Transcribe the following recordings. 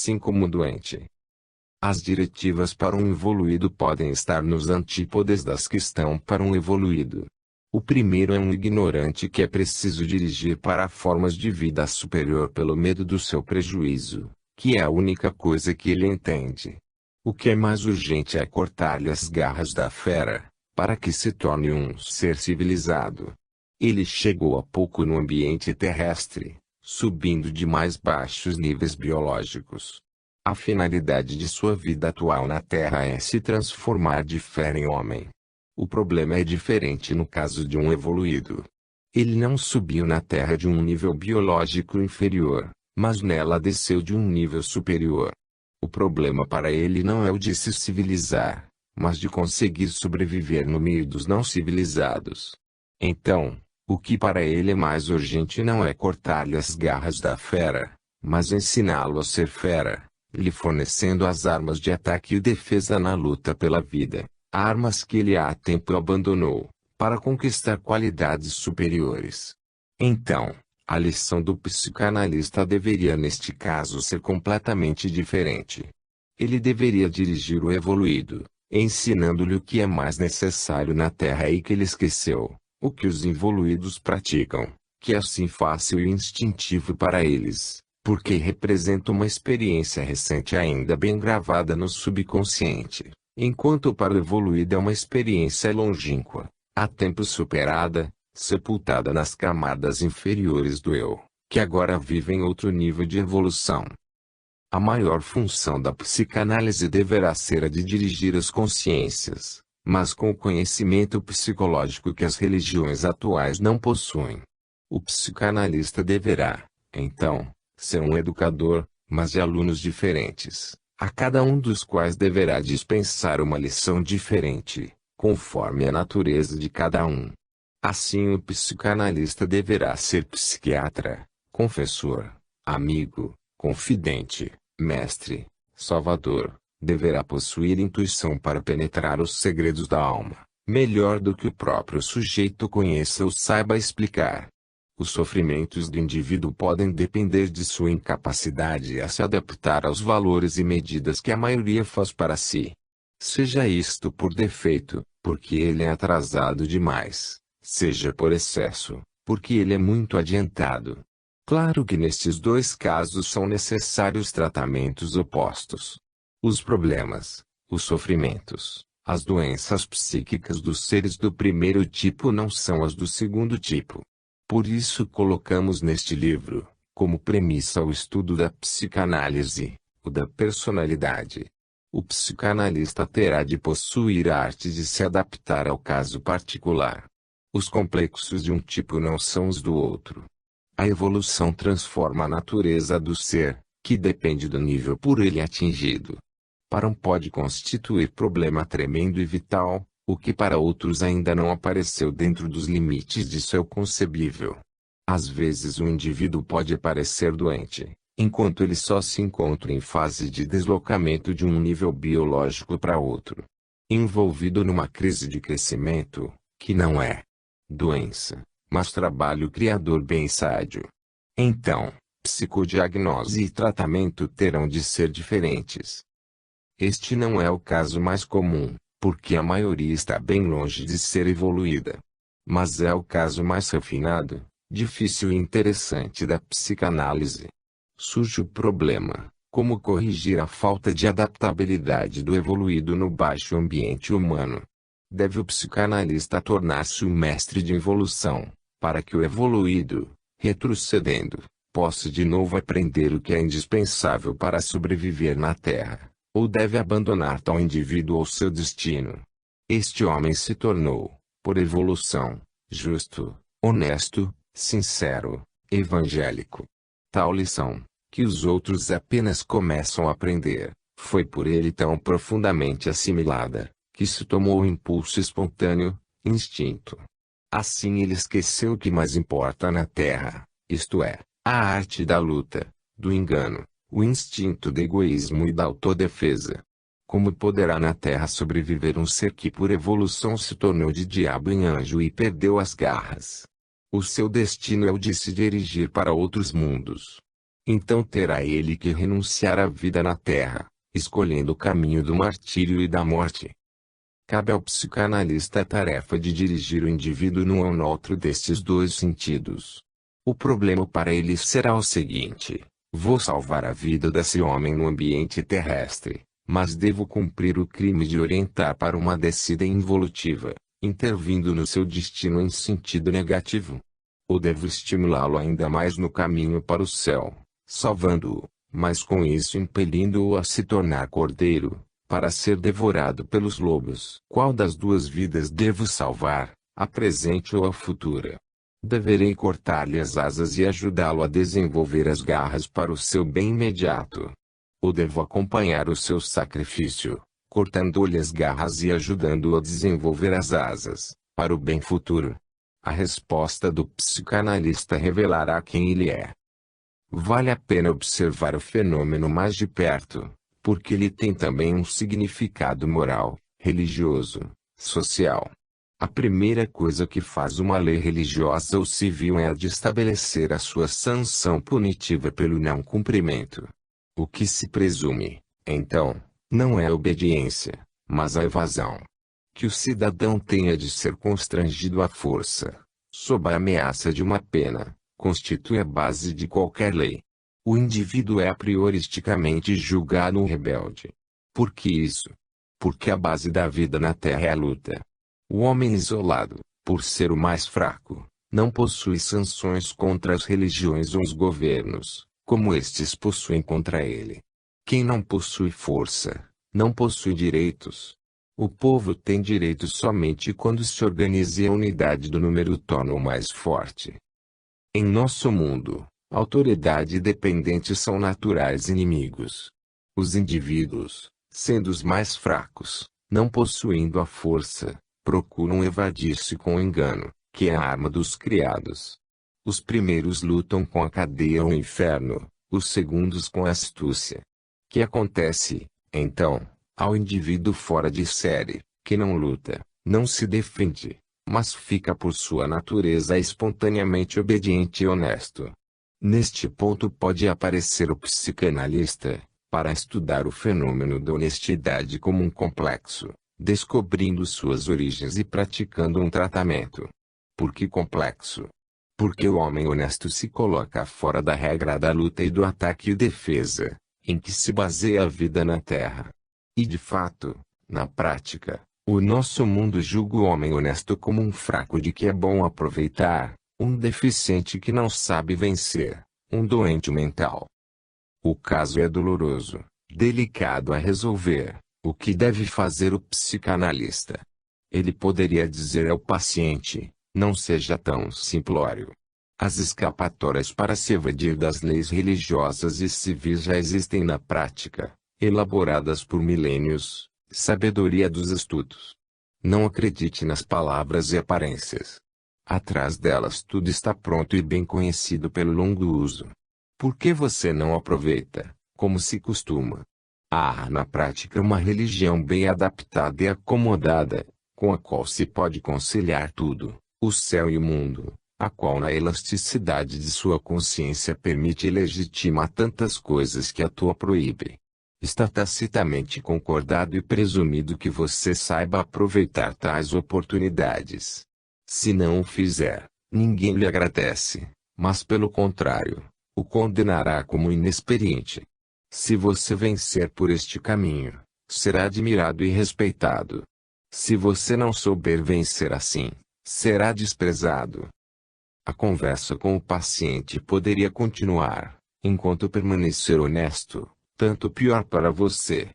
assim como o doente. As diretivas para um evoluído podem estar nos antípodes das que estão para um evoluído. O primeiro é um ignorante que é preciso dirigir para formas de vida superior pelo medo do seu prejuízo, que é a única coisa que ele entende. O que é mais urgente é cortar-lhe as garras da fera, para que se torne um ser civilizado. Ele chegou há pouco no ambiente terrestre, subindo de mais baixos níveis biológicos. A finalidade de sua vida atual na Terra é se transformar de fera em homem. O problema é diferente no caso de um evoluído. Ele não subiu na Terra de um nível biológico inferior, mas nela desceu de um nível superior. O problema para ele não é o de se civilizar, mas de conseguir sobreviver no meio dos não civilizados. Então, o que para ele é mais urgente não é cortar-lhe as garras da fera, mas ensiná-lo a ser fera, lhe fornecendo as armas de ataque e defesa na luta pela vida, armas que ele há tempo abandonou, para conquistar qualidades superiores. Então, a lição do psicanalista deveria neste caso ser completamente diferente. Ele deveria dirigir o evoluído, ensinando-lhe o que é mais necessário na Terra e que ele esqueceu, o que os evoluídos praticam, que é assim fácil e instintivo para eles, porque representa uma experiência recente ainda bem gravada no subconsciente, enquanto para o evoluído é uma experiência longínqua, há tempo superada, sepultada nas camadas inferiores do eu, que agora vive em outro nível de evolução. A maior função da psicanálise deverá ser a de dirigir as consciências, mas com o conhecimento psicológico que as religiões atuais não possuem. O psicanalista deverá, então, ser um educador, mas de alunos diferentes, a cada um dos quais deverá dispensar uma lição diferente, conforme a natureza de cada um. Assim o psicanalista deverá ser psiquiatra, confessor, amigo, confidente, mestre, salvador, deverá possuir intuição para penetrar os segredos da alma, melhor do que o próprio sujeito conheça ou saiba explicar. Os sofrimentos do indivíduo podem depender de sua incapacidade a se adaptar aos valores e medidas que a maioria faz para si. Seja isto por defeito, porque ele é atrasado demais, seja por excesso, porque ele é muito adiantado. Claro que nestes dois casos são necessários tratamentos opostos. Os problemas, os sofrimentos, as doenças psíquicas dos seres do primeiro tipo não são as do segundo tipo. Por isso colocamos neste livro, como premissa o estudo da psicanálise, o da personalidade. O psicanalista terá de possuir a arte de se adaptar ao caso particular. Os complexos de um tipo não são os do outro. A evolução transforma a natureza do ser, que depende do nível por ele atingido. Para um pode constituir problema tremendo e vital, o que para outros ainda não apareceu dentro dos limites de seu concebível. Às vezes o indivíduo pode parecer doente, enquanto ele só se encontra em fase de deslocamento de um nível biológico para outro. Envolvido numa crise de crescimento, que não é doença, mas trabalho criador bem sádio. Então, psicodiagnose e tratamento terão de ser diferentes. Este não é o caso mais comum, porque a maioria está bem longe de ser evoluída. Mas é o caso mais refinado, difícil e interessante da psicanálise. Surge o problema: como corrigir a falta de adaptabilidade do evoluído no baixo ambiente humano? Deve o psicanalista tornar-se o mestre de evolução, para que o evoluído, retrocedendo, possa de novo aprender o que é indispensável para sobreviver na Terra, ou deve abandonar tal indivíduo ao seu destino? Este homem se tornou, por evolução, justo, honesto, sincero, evangélico. Tal lição, que os outros apenas começam a aprender, foi por ele tão profundamente assimilada, que se tomou o impulso espontâneo, instinto. Assim ele esqueceu o que mais importa na Terra, isto é, a arte da luta, do engano, o instinto do egoísmo e da autodefesa. Como poderá na Terra sobreviver um ser que por evolução se tornou de diabo em anjo e perdeu as garras? O seu destino é o de se dirigir para outros mundos. Então terá ele que renunciar à vida na terra, escolhendo o caminho do martírio e da morte. Cabe ao psicanalista a tarefa de dirigir o indivíduo num ou no outro destes dois sentidos. O problema para ele será o seguinte: vou salvar a vida desse homem no ambiente terrestre, mas devo cumprir o crime de orientar para uma descida involutiva, intervindo no seu destino em sentido negativo. Ou devo estimulá-lo ainda mais no caminho para o céu, salvando-o, mas com isso impelindo-o a se tornar cordeiro, para ser devorado pelos lobos. Qual das duas vidas devo salvar, a presente ou a futura? Deverei cortar-lhe as asas e ajudá-lo a desenvolver as garras para o seu bem imediato. Ou devo acompanhar o seu sacrifício, cortando-lhe as garras e ajudando-o a desenvolver as asas, para o bem futuro? A resposta do psicanalista revelará quem ele é. Vale a pena observar o fenômeno mais de perto, porque ele tem também um significado moral, religioso, social. A primeira coisa que faz uma lei religiosa ou civil é a de estabelecer a sua sanção punitiva pelo não cumprimento. O que se presume, então, não é a obediência, mas a evasão. Que o cidadão tenha de ser constrangido à força, sob a ameaça de uma pena, constitui a base de qualquer lei. O indivíduo é a prioristicamente julgado um rebelde. Por que isso? Porque a base da vida na Terra é a luta. O homem isolado, por ser o mais fraco, não possui sanções contra as religiões ou os governos, como estes possuem contra ele. Quem não possui força, não possui direitos. O povo tem direitos somente quando se organiza e a unidade do número torna-o mais forte. Em nosso mundo, autoridade e dependente são naturais inimigos. Os indivíduos, sendo os mais fracos, não possuindo a força, procuram evadir-se com o engano, que é a arma dos criados. Os primeiros lutam com a cadeia ou o inferno, os segundos com a astúcia. Que acontece, então, ao indivíduo fora de série, que não luta, não se defende, mas fica por sua natureza espontaneamente obediente e honesto? Neste ponto pode aparecer o psicanalista, para estudar o fenômeno da honestidade como um complexo, descobrindo suas origens e praticando um tratamento. Por que complexo? Porque o homem honesto se coloca fora da regra da luta e do ataque e defesa, em que se baseia a vida na Terra. E de fato, na prática, o nosso mundo julga o homem honesto como um fraco de que é bom aproveitar, um deficiente que não sabe vencer, um doente mental. O caso é doloroso, delicado a resolver. O que deve fazer o psicanalista? Ele poderia dizer ao paciente: não seja tão simplório. As escapatórias para se evadir das leis religiosas e civis já existem na prática, elaboradas por milênios, sabedoria dos estudos. Não acredite nas palavras e aparências. Atrás delas tudo está pronto e bem conhecido pelo longo uso. Por que você não aproveita, como se costuma? Há na prática uma religião bem adaptada e acomodada, com a qual se pode conciliar tudo, o céu e o mundo, a qual na elasticidade de sua consciência permite e legitima tantas coisas que a tua proíbe. Está tacitamente concordado e presumido que você saiba aproveitar tais oportunidades. Se não o fizer, ninguém lhe agradece, mas pelo contrário, o condenará como inexperiente. Se você vencer por este caminho, será admirado e respeitado. Se você não souber vencer assim, será desprezado. A conversa com o paciente poderia continuar, enquanto permanecer honesto, tanto pior para você.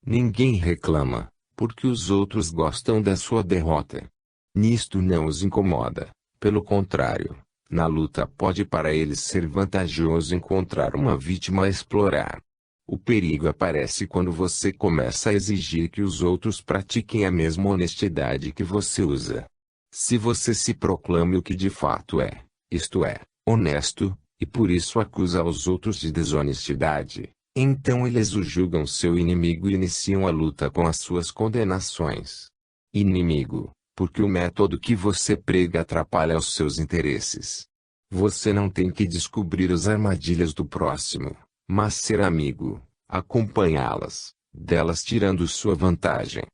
Ninguém reclama, porque os outros gostam da sua derrota. Nisto não os incomoda, pelo contrário, na luta pode para eles ser vantajoso encontrar uma vítima a explorar. O perigo aparece quando você começa a exigir que os outros pratiquem a mesma honestidade que você usa. Se você se proclama o que de fato é, isto é, honesto, e por isso acusa os outros de desonestidade, então eles o julgam seu inimigo e iniciam a luta com as suas condenações. Inimigo, porque o método que você prega atrapalha os seus interesses. Você não tem que descobrir as armadilhas do próximo, mas ser amigo, acompanhá-las, delas tirando sua vantagem.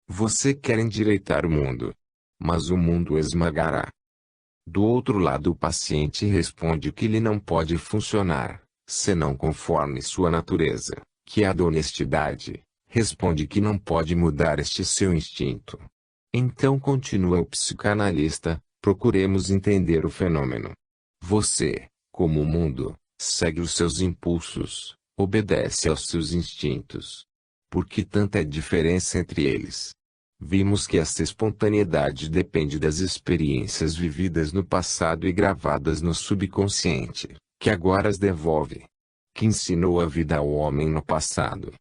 Você quer endireitar o mundo, mas o mundo o esmagará. Do outro lado, o paciente responde que ele não pode funcionar, senão conforme sua natureza, que é a da honestidade. Responde que não pode mudar este seu instinto. Então continua o psicanalista, procuremos entender o fenômeno. Você, como o mundo, segue os seus impulsos, obedece aos seus instintos. Por que tanta diferença entre eles? Vimos que essa espontaneidade depende das experiências vividas no passado e gravadas no subconsciente, que agora as devolve. Que ensinou a vida ao homem no passado?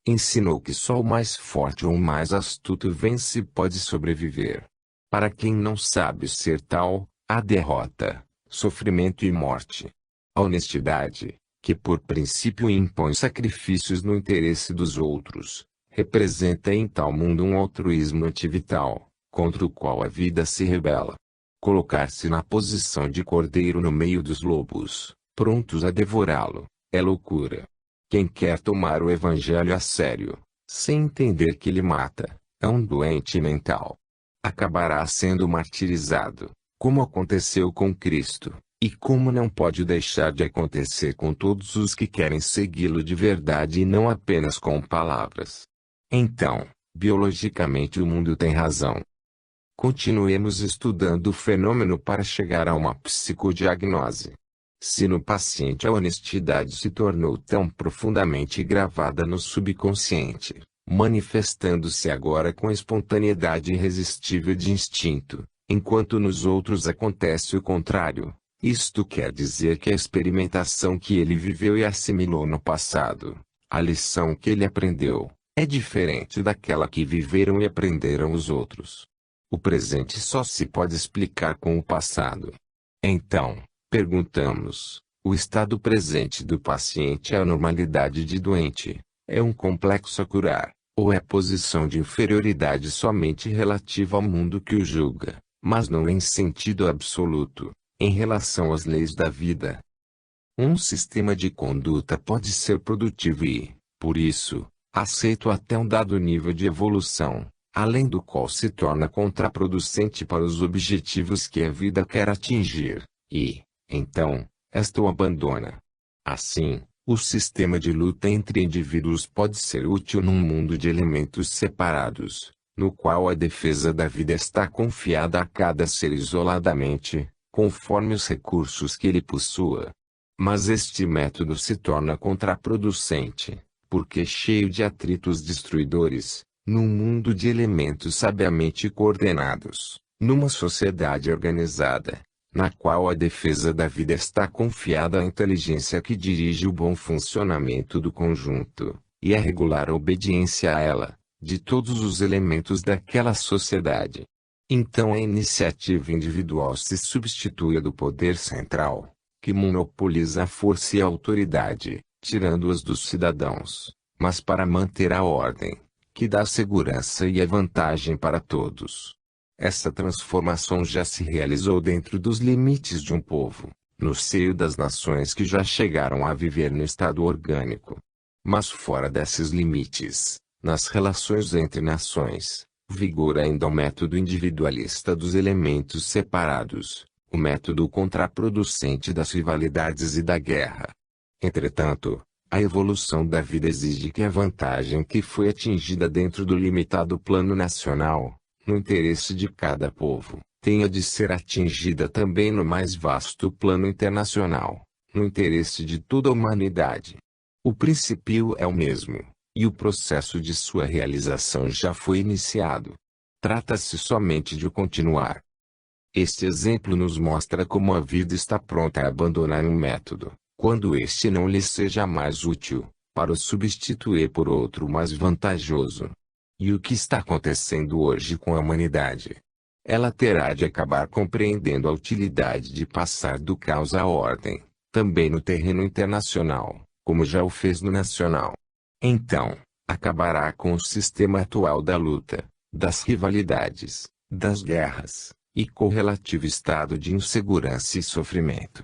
Ensinou que só o mais forte ou o mais astuto vence e pode sobreviver. Para quem não sabe ser tal, há derrota, sofrimento e morte. A honestidade, que por princípio impõe sacrifícios no interesse dos outros, representa em tal mundo um altruísmo antivital, contra o qual a vida se rebela. Colocar-se na posição de cordeiro no meio dos lobos, prontos a devorá-lo, é loucura. Quem quer tomar o evangelho a sério, sem entender que ele mata, é um doente mental. Acabará sendo martirizado, como aconteceu com Cristo, e como não pode deixar de acontecer com todos os que querem segui-lo de verdade e não apenas com palavras. Então, biologicamente o mundo tem razão. Continuemos estudando o fenômeno para chegar a uma psicodiagnose. Se no paciente a honestidade se tornou tão profundamente gravada no subconsciente, manifestando-se agora com espontaneidade irresistível de instinto, enquanto nos outros acontece o contrário, isto quer dizer que a experimentação que ele viveu e assimilou no passado, a lição que ele aprendeu, é diferente daquela que viveram e aprenderam os outros. O presente só se pode explicar com o passado. Então, perguntamos, o estado presente do paciente é a normalidade de doente, é um complexo a curar, ou é posição de inferioridade somente relativa ao mundo que o julga, mas não em sentido absoluto, em relação às leis da vida? Um sistema de conduta pode ser produtivo e, por isso, aceito até um dado nível de evolução, além do qual se torna contraproducente para os objetivos que a vida quer atingir, e, então, esta o abandona. Assim, o sistema de luta entre indivíduos pode ser útil num mundo de elementos separados, no qual a defesa da vida está confiada a cada ser isoladamente, conforme os recursos que ele possua. Mas este método se torna contraproducente, porque cheio de atritos destruidores, num mundo de elementos sabiamente coordenados, numa sociedade organizada, na qual a defesa da vida está confiada à inteligência que dirige o bom funcionamento do conjunto, e a regular obediência a ela, de todos os elementos daquela sociedade. Então a iniciativa individual se substitui a do poder central, que monopoliza a força e a autoridade, tirando-as dos cidadãos, mas para manter a ordem, que dá a segurança e a vantagem para todos. Essa transformação já se realizou dentro dos limites de um povo, no seio das nações que já chegaram a viver no estado orgânico. Mas fora desses limites, nas relações entre nações, vigora ainda o método individualista dos elementos separados, o método contraproducente das rivalidades e da guerra. Entretanto, a evolução da vida exige que a vantagem que foi atingida dentro do limitado plano nacional, no interesse de cada povo, tenha de ser atingida também no mais vasto plano internacional, no interesse de toda a humanidade. O princípio é o mesmo, e o processo de sua realização já foi iniciado. Trata-se somente de o continuar. Este exemplo nos mostra como a vida está pronta a abandonar um método, quando este não lhe seja mais útil, para o substituir por outro mais vantajoso. E o que está acontecendo hoje com a humanidade? Ela terá de acabar compreendendo a utilidade de passar do caos à ordem, também no terreno internacional, como já o fez no nacional. Então, acabará com o sistema atual da luta, das rivalidades, das guerras, e com o relativo estado de insegurança e sofrimento.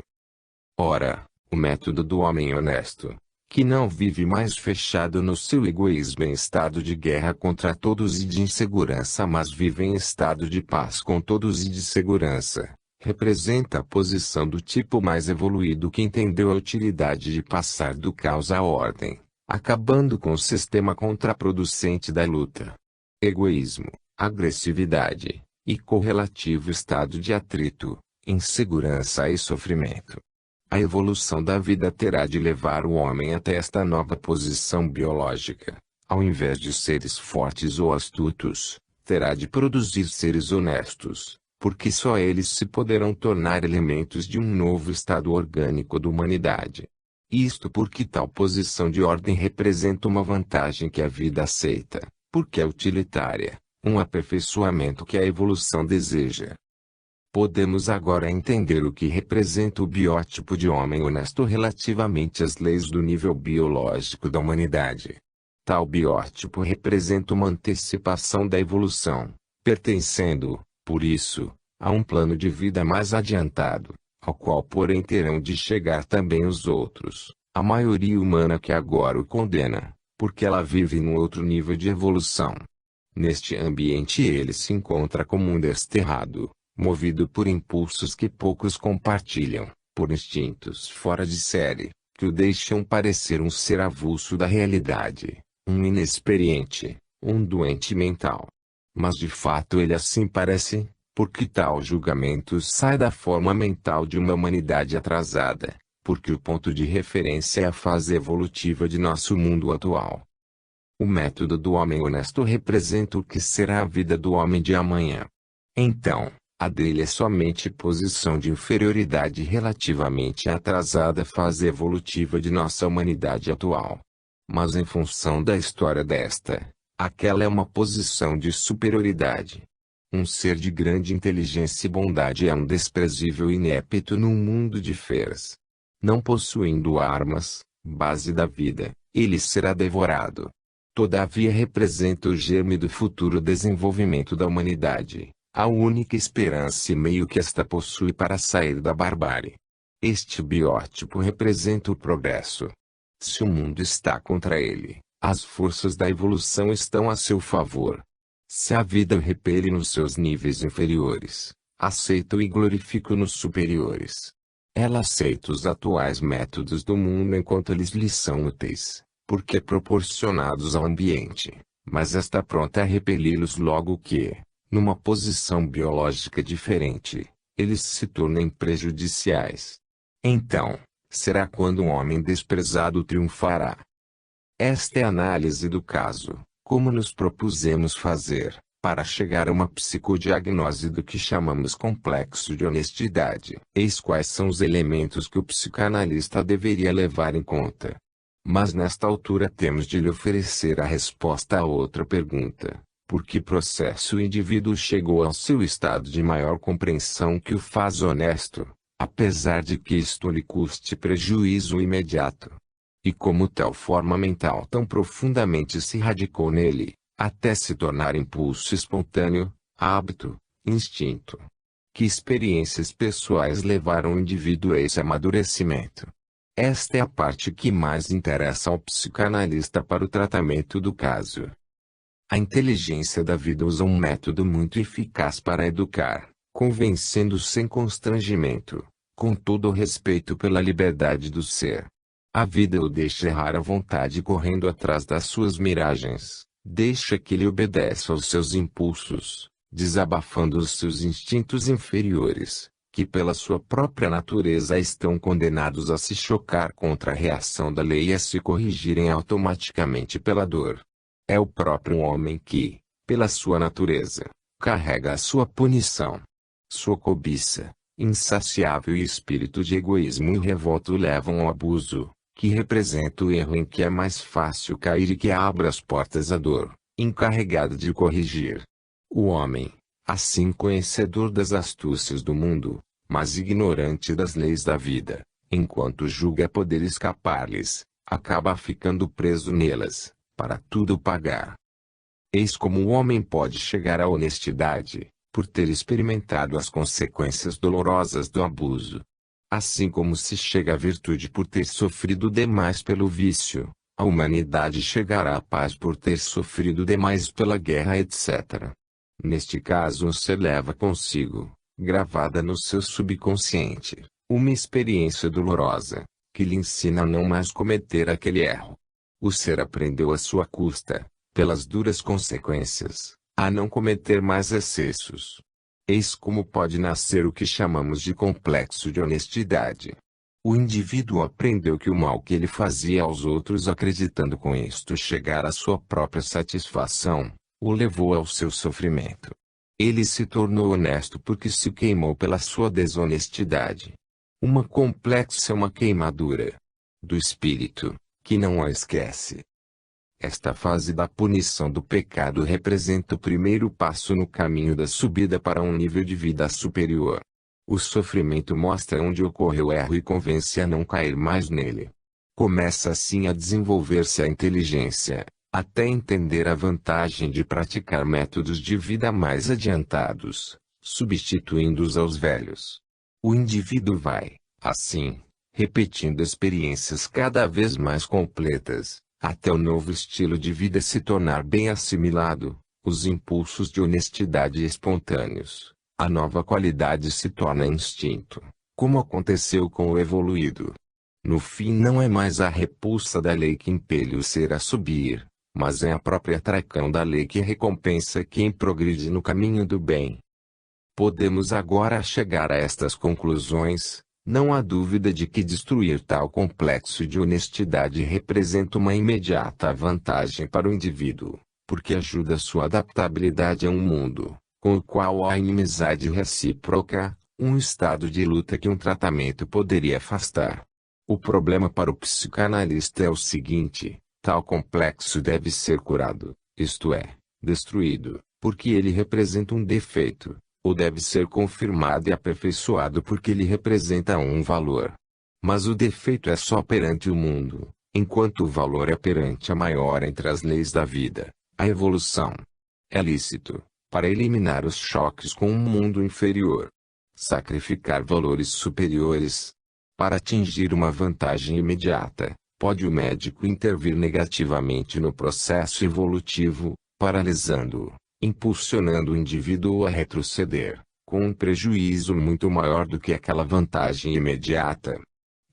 Ora, o método do homem honesto, que não vive mais fechado no seu egoísmo em estado de guerra contra todos e de insegurança, mas vive em estado de paz com todos e de segurança, representa a posição do tipo mais evoluído que entendeu a utilidade de passar do caos à ordem, acabando com o sistema contraproducente da luta. Egoísmo, agressividade, e correlativo estado de atrito, insegurança e sofrimento. A evolução da vida terá de levar o homem até esta nova posição biológica. Ao invés de seres fortes ou astutos, terá de produzir seres honestos, porque só eles se poderão tornar elementos de um novo estado orgânico da humanidade. Isto porque tal posição de ordem representa uma vantagem que a vida aceita, porque é utilitária, um aperfeiçoamento que a evolução deseja. Podemos agora entender o que representa o biótipo de homem honesto relativamente às leis do nível biológico da humanidade. Tal biótipo representa uma antecipação da evolução, pertencendo, por isso, a um plano de vida mais adiantado, ao qual porém terão de chegar também os outros, a maioria humana que agora o condena, porque ela vive num outro nível de evolução. Neste ambiente ele se encontra como um desterrado, movido por impulsos que poucos compartilham, por instintos fora de série, que o deixam parecer um ser avulso da realidade, um inexperiente, um doente mental. Mas de fato ele assim parece, porque tal julgamento sai da forma mental de uma humanidade atrasada, porque o ponto de referência é a fase evolutiva de nosso mundo atual. O método do homem honesto representa o que será a vida do homem de amanhã. Então, a dele é somente posição de inferioridade relativamente à atrasada fase evolutiva de nossa humanidade atual. Mas em função da história desta, aquela é uma posição de superioridade. Um ser de grande inteligência e bondade é um desprezível inepto num mundo de feras. Não possuindo armas, base da vida, ele será devorado. Todavia representa o germe do futuro desenvolvimento da humanidade, a única esperança e meio que esta possui para sair da barbárie. Este biótipo representa o progresso. Se o mundo está contra ele, as forças da evolução estão a seu favor. Se a vida o repele nos seus níveis inferiores, aceita-o e glorifica-o nos superiores. Ela aceita os atuais métodos do mundo enquanto eles lhe são úteis, porque proporcionados ao ambiente, mas está pronta a repeli-los logo que, numa posição biológica diferente, eles se tornem prejudiciais. Então, será quando um homem desprezado triunfará. Esta é a análise do caso, como nos propusemos fazer, para chegar a uma psicodiagnose do que chamamos complexo de honestidade. Eis quais são os elementos que o psicanalista deveria levar em conta. Mas nesta altura temos de lhe oferecer a resposta a outra pergunta. Por que processo o indivíduo chegou ao seu estado de maior compreensão que o faz honesto, apesar de que isto lhe custe prejuízo imediato? E como tal forma mental tão profundamente se radicou nele, até se tornar impulso espontâneo, hábito, instinto? Que experiências pessoais levaram o indivíduo a esse amadurecimento? Esta é a parte que mais interessa ao psicanalista para o tratamento do caso. A inteligência da vida usa um método muito eficaz para educar, convencendo sem constrangimento, com todo o respeito pela liberdade do ser. A vida o deixa errar à vontade correndo atrás das suas miragens, deixa que ele obedeça aos seus impulsos, desabafando os seus instintos inferiores, que pela sua própria natureza estão condenados a se chocar contra a reação da lei e a se corrigirem automaticamente pela dor. É o próprio homem que, pela sua natureza, carrega a sua punição. Sua cobiça, insaciável e espírito de egoísmo e revolta o levam ao abuso, que representa o erro em que é mais fácil cair e que abre as portas à dor, encarregado de corrigir. O homem, assim conhecedor das astúcias do mundo, mas ignorante das leis da vida, enquanto julga poder escapar-lhes, acaba ficando preso nelas, para tudo pagar. Eis como o homem pode chegar à honestidade, por ter experimentado as consequências dolorosas do abuso. Assim como se chega à virtude por ter sofrido demais pelo vício, a humanidade chegará à paz por ter sofrido demais pela guerra, etc. Neste caso, se leva consigo, gravada no seu subconsciente, uma experiência dolorosa, que lhe ensina a não mais cometer aquele erro. O ser aprendeu à sua custa, pelas duras consequências, a não cometer mais excessos. Eis como pode nascer o que chamamos de complexo de honestidade. O indivíduo aprendeu que o mal que ele fazia aos outros, acreditando com isto chegar à sua própria satisfação, o levou ao seu sofrimento. Ele se tornou honesto porque se queimou pela sua desonestidade. Uma complexa é uma queimadura do espírito, que não a esquece. Esta fase da punição do pecado representa o primeiro passo no caminho da subida para um nível de vida superior. O sofrimento mostra onde ocorreu o erro e convence a não cair mais nele. Começa assim a desenvolver-se a inteligência, até entender a vantagem de praticar métodos de vida mais adiantados, substituindo-os aos velhos. O indivíduo vai, assim, repetindo experiências cada vez mais completas, até o novo estilo de vida se tornar bem assimilado, os impulsos de honestidade espontâneos, a nova qualidade se torna instinto, como aconteceu com o evoluído. No fim não é mais a repulsa da lei que impele o ser a subir, mas é a própria atração da lei que recompensa quem progride no caminho do bem. Podemos agora chegar a estas conclusões. Não há dúvida de que destruir tal complexo de honestidade representa uma imediata vantagem para o indivíduo, porque ajuda sua adaptabilidade a um mundo, com o qual há inimizade recíproca, um estado de luta que um tratamento poderia afastar. O problema para o psicanalista é o seguinte: tal complexo deve ser curado, isto é, destruído, porque ele representa um defeito. Ou deve ser confirmado e aperfeiçoado porque ele representa um valor. Mas o defeito é só perante o mundo, enquanto o valor é perante a maior entre as leis da vida, a evolução. É lícito, para eliminar os choques com um mundo inferior, sacrificar valores superiores. Para atingir uma vantagem imediata, pode o médico intervir negativamente no processo evolutivo, paralisando-o, impulsionando o indivíduo a retroceder, com um prejuízo muito maior do que aquela vantagem imediata.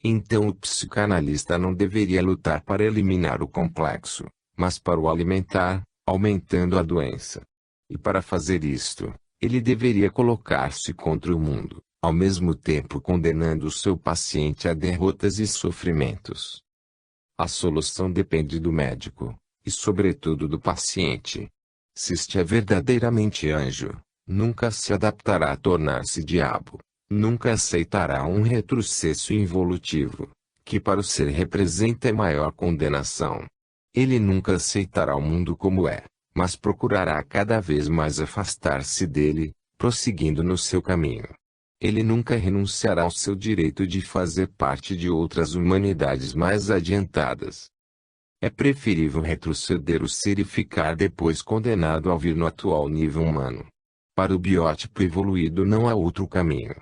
Então o psicanalista não deveria lutar para eliminar o complexo, mas para o alimentar, aumentando a doença. E para fazer isto, ele deveria colocar-se contra o mundo, ao mesmo tempo condenando o seu paciente a derrotas e sofrimentos. A solução depende do médico, e sobretudo do paciente. Se este é verdadeiramente anjo, nunca se adaptará a tornar-se diabo, nunca aceitará um retrocesso involutivo, que para o ser representa a maior condenação. Ele nunca aceitará o mundo como é, mas procurará cada vez mais afastar-se dele, prosseguindo no seu caminho. Ele nunca renunciará ao seu direito de fazer parte de outras humanidades mais adiantadas. É preferível retroceder o ser e ficar depois condenado a vir no atual nível humano. Para o biótipo evoluído não há outro caminho.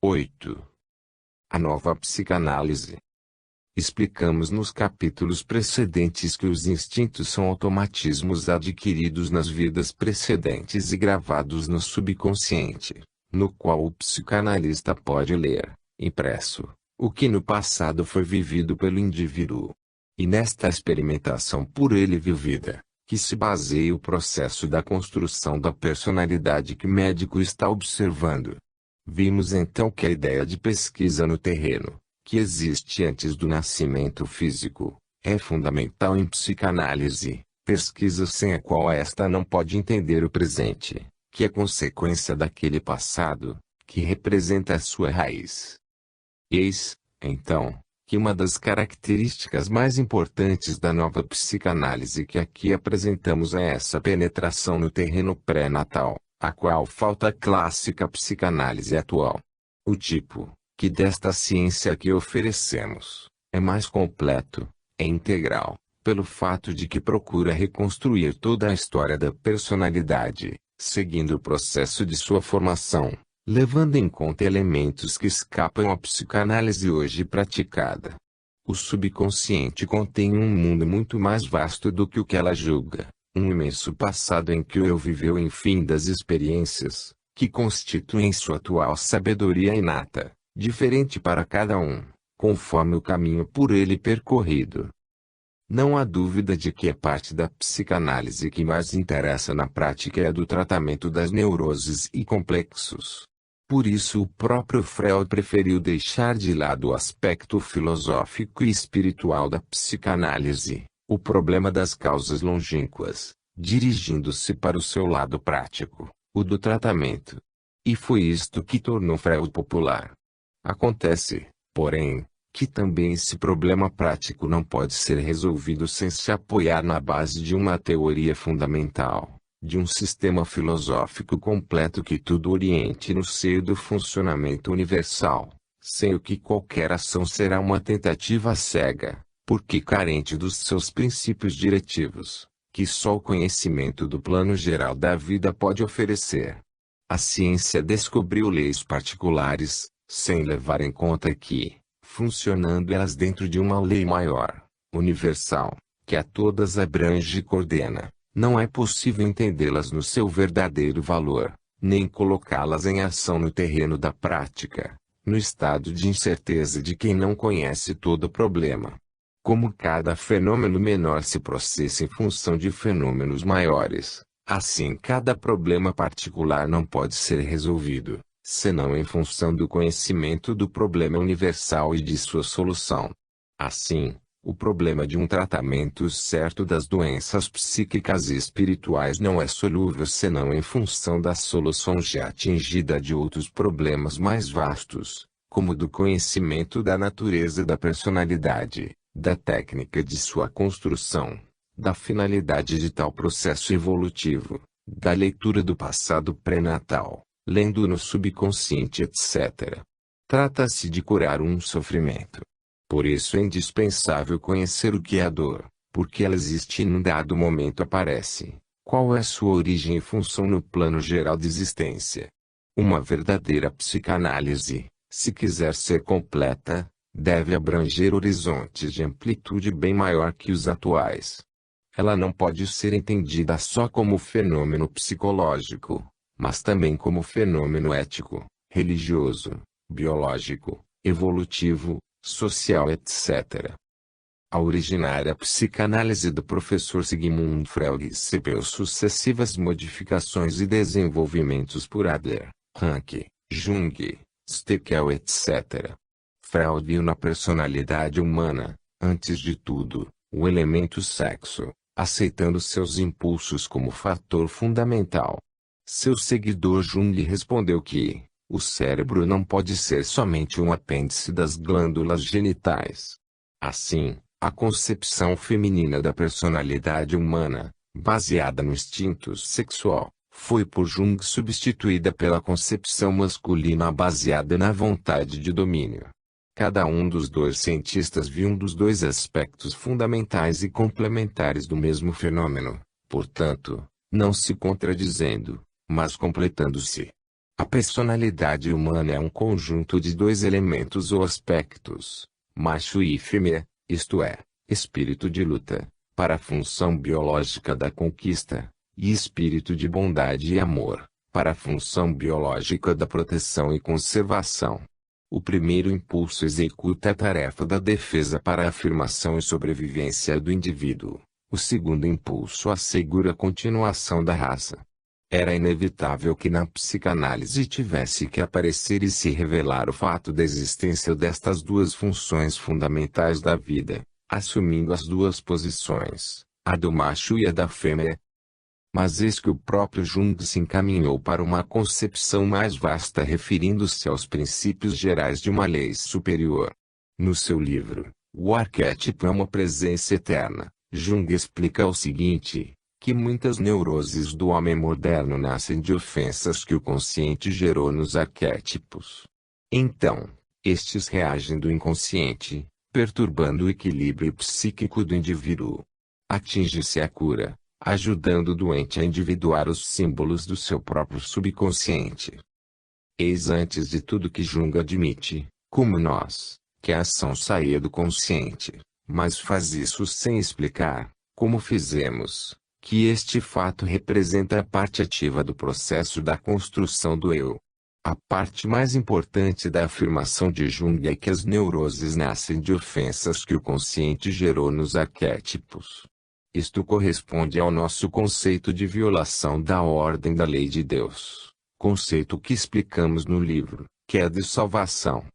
8. A nova psicanálise. Explicamos nos capítulos precedentes que os instintos são automatismos adquiridos nas vidas precedentes e gravados no subconsciente, no qual o psicanalista pode ler, impresso, o que no passado foi vivido pelo indivíduo. E nesta experimentação por ele vivida, que se baseia o processo da construção da personalidade que o médico está observando. Vimos então que a ideia de pesquisa no terreno, que existe antes do nascimento físico, é fundamental em psicanálise, pesquisa sem a qual esta não pode entender o presente, que é consequência daquele passado, que representa a sua raiz. Eis, então, que uma das características mais importantes da nova psicanálise que aqui apresentamos é essa penetração no terreno pré-natal, a qual falta a clássica psicanálise atual. O tipo, que desta ciência que oferecemos, é mais completo, é integral, pelo fato de que procura reconstruir toda a história da personalidade, seguindo o processo de sua formação, levando em conta elementos que escapam à psicanálise hoje praticada. O subconsciente contém um mundo muito mais vasto do que o que ela julga, um imenso passado em que o eu viveu infinitas experiências, que constituem sua atual sabedoria inata, diferente para cada um, conforme o caminho por ele percorrido. Não há dúvida de que a parte da psicanálise que mais interessa na prática é a do tratamento das neuroses e complexos. Por isso o próprio Freud preferiu deixar de lado o aspecto filosófico e espiritual da psicanálise, o problema das causas longínquas, dirigindo-se para o seu lado prático, o do tratamento. E foi isto que tornou Freud popular. Acontece, porém, que também esse problema prático não pode ser resolvido sem se apoiar na base de uma teoria fundamental, de um sistema filosófico completo que tudo oriente no seio do funcionamento universal, sem o que qualquer ação será uma tentativa cega, porque carente dos seus princípios diretivos, que só o conhecimento do plano geral da vida pode oferecer. A ciência descobriu leis particulares, sem levar em conta que, funcionando elas dentro de uma lei maior, universal, que a todas abrange e coordena, não é possível entendê-las no seu verdadeiro valor, nem colocá-las em ação no terreno da prática, no estado de incerteza de quem não conhece todo o problema. Como cada fenômeno menor se processa em função de fenômenos maiores, assim cada problema particular não pode ser resolvido, senão em função do conhecimento do problema universal e de sua solução. Assim, o problema de um tratamento certo das doenças psíquicas e espirituais não é solúvel senão em função da solução já atingida de outros problemas mais vastos, como do conhecimento da natureza da personalidade, da técnica de sua construção, da finalidade de tal processo evolutivo, da leitura do passado pré-natal, lendo no subconsciente, etc. Trata-se de curar um sofrimento. Por isso é indispensável conhecer o que é a dor, porque ela existe e num dado momento aparece, qual é sua origem e função no plano geral de existência. Uma verdadeira psicanálise, se quiser ser completa, deve abranger horizontes de amplitude bem maior que os atuais. Ela não pode ser entendida só como fenômeno psicológico, mas também como fenômeno ético, religioso, biológico, evolutivo, social, etc. A originária psicanálise do professor Sigmund Freud recebeu sucessivas modificações e desenvolvimentos por Adler, Rank, Jung, Steckel, etc. Freud viu na personalidade humana, antes de tudo, o elemento sexo, aceitando seus impulsos como fator fundamental. Seu seguidor Jung respondeu que o cérebro não pode ser somente um apêndice das glândulas genitais. Assim, a concepção feminina da personalidade humana, baseada no instinto sexual, foi por Jung substituída pela concepção masculina baseada na vontade de domínio. Cada um dos dois cientistas viu um dos dois aspectos fundamentais e complementares do mesmo fenômeno, portanto, não se contradizendo, mas completando-se. A personalidade humana é um conjunto de dois elementos ou aspectos, macho e fêmea, isto é, espírito de luta, para a função biológica da conquista, e espírito de bondade e amor, para a função biológica da proteção e conservação. O primeiro impulso executa a tarefa da defesa para a afirmação e sobrevivência do indivíduo. O segundo impulso assegura a continuação da raça. Era inevitável que na psicanálise tivesse que aparecer e se revelar o fato da existência destas duas funções fundamentais da vida, assumindo as duas posições, a do macho e a da fêmea. Mas eis que o próprio Jung se encaminhou para uma concepção mais vasta referindo-se aos princípios gerais de uma lei superior. No seu livro, O Arquétipo é uma Presença Eterna, Jung explica o seguinte, que muitas neuroses do homem moderno nascem de ofensas que o consciente gerou nos arquétipos. Então, estes reagem do inconsciente, perturbando o equilíbrio psíquico do indivíduo. Atinge-se a cura, ajudando o doente a individuar os símbolos do seu próprio subconsciente. Eis antes de tudo que Jung admite, como nós, que a ação saía do consciente, mas faz isso sem explicar, como fizemos, que este fato representa a parte ativa do processo da construção do eu. A parte mais importante da afirmação de Jung é que as neuroses nascem de ofensas que o consciente gerou nos arquétipos. Isto corresponde ao nosso conceito de violação da ordem da lei de Deus, conceito que explicamos no livro, que é a de salvação.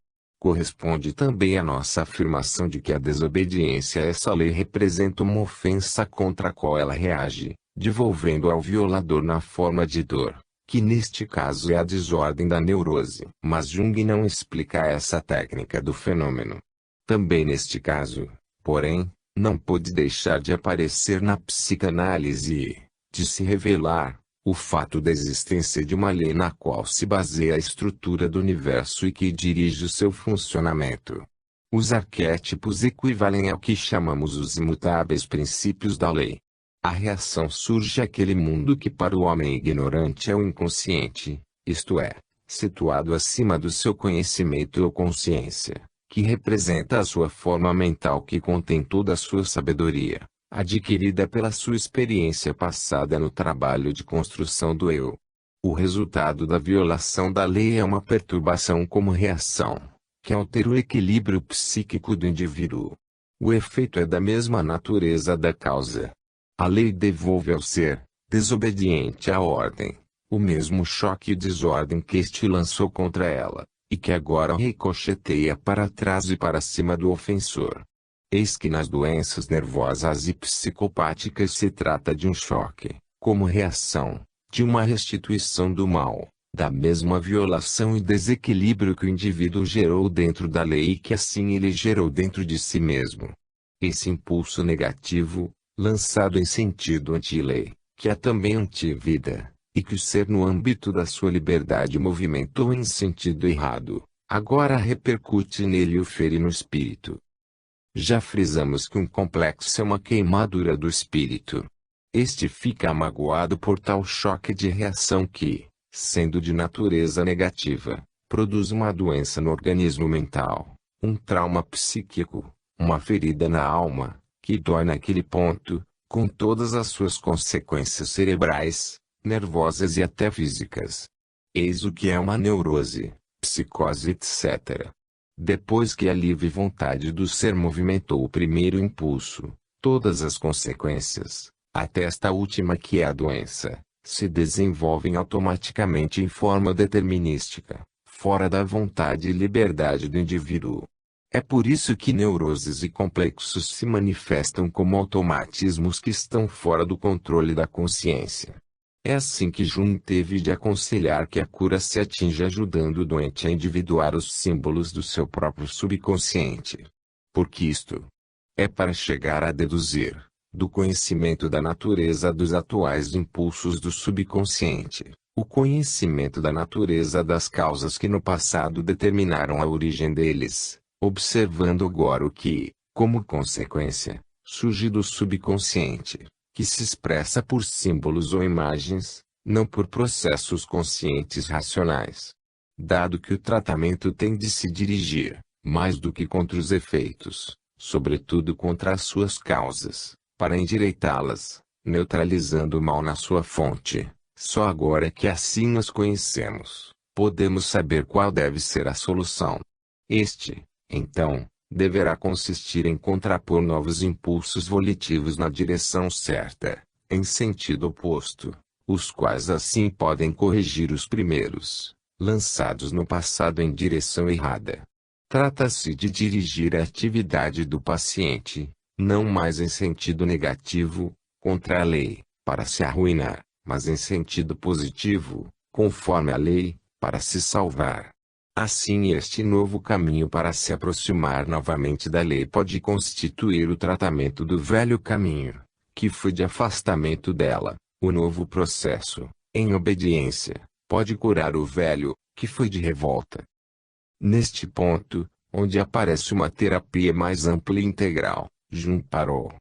Corresponde também à nossa afirmação de que a desobediência a essa lei representa uma ofensa contra a qual ela reage, devolvendo ao violador na forma de dor, que neste caso é a desordem da neurose. Mas Jung não explica essa técnica do fenômeno. Também neste caso, porém, não pôde deixar de aparecer na psicanálise, de se revelar, o fato da existência de uma lei na qual se baseia a estrutura do universo e que dirige o seu funcionamento. Os arquétipos equivalem ao que chamamos os imutáveis princípios da lei. A reação surge àquele mundo que para o homem ignorante é o inconsciente, isto é, situado acima do seu conhecimento ou consciência, que representa a sua forma mental que contém toda a sua sabedoria, adquirida pela sua experiência passada no trabalho de construção do eu. O resultado da violação da lei é uma perturbação como reação, que altera o equilíbrio psíquico do indivíduo. O efeito é da mesma natureza da causa. A lei devolve ao ser, desobediente à ordem, o mesmo choque e desordem que este lançou contra ela, e que agora ricocheteia para trás e para cima do ofensor. Eis que nas doenças nervosas e psicopáticas se trata de um choque, como reação, de uma restituição do mal, da mesma violação e desequilíbrio que o indivíduo gerou dentro da lei e que assim ele gerou dentro de si mesmo. Esse impulso negativo, lançado em sentido anti-lei, que é também anti-vida, e que o ser no âmbito da sua liberdade movimentou em sentido errado, agora repercute nele e o fere no espírito. Já frisamos que um complexo é uma queimadura do espírito. Este fica magoado por tal choque de reação que, sendo de natureza negativa, produz uma doença no organismo mental, um trauma psíquico, uma ferida na alma, que dói naquele ponto, com todas as suas consequências cerebrais, nervosas e até físicas. Eis o que é uma neurose, psicose etc. Depois que a livre vontade do ser movimentou o primeiro impulso, todas as consequências, até esta última que é a doença, se desenvolvem automaticamente em forma determinística, fora da vontade e liberdade do indivíduo. É por isso que neuroses e complexos se manifestam como automatismos que estão fora do controle da consciência. É assim que Jung teve de aconselhar que a cura se atinja ajudando o doente a individuar os símbolos do seu próprio subconsciente. Porque isto é para chegar a deduzir, do conhecimento da natureza dos atuais impulsos do subconsciente, o conhecimento da natureza das causas que no passado determinaram a origem deles, observando agora o que, como consequência, surge do subconsciente, que se expressa por símbolos ou imagens, não por processos conscientes racionais. Dado que o tratamento tem de se dirigir, mais do que contra os efeitos, sobretudo contra as suas causas, para endireitá-las, neutralizando o mal na sua fonte, só agora que assim as conhecemos, podemos saber qual deve ser a solução. Então, deverá consistir em contrapor novos impulsos volitivos na direção certa, em sentido oposto, os quais assim podem corrigir os primeiros, lançados no passado em direção errada. Trata-se de dirigir a atividade do paciente, não mais em sentido negativo, contra a lei, para se arruinar, mas em sentido positivo, conforme a lei, para se salvar. Assim este novo caminho para se aproximar novamente da lei pode constituir o tratamento do velho caminho, que foi de afastamento dela. O novo processo, em obediência, pode curar o velho, que foi de revolta. Neste ponto, onde aparece uma terapia mais ampla e integral, Jung parou.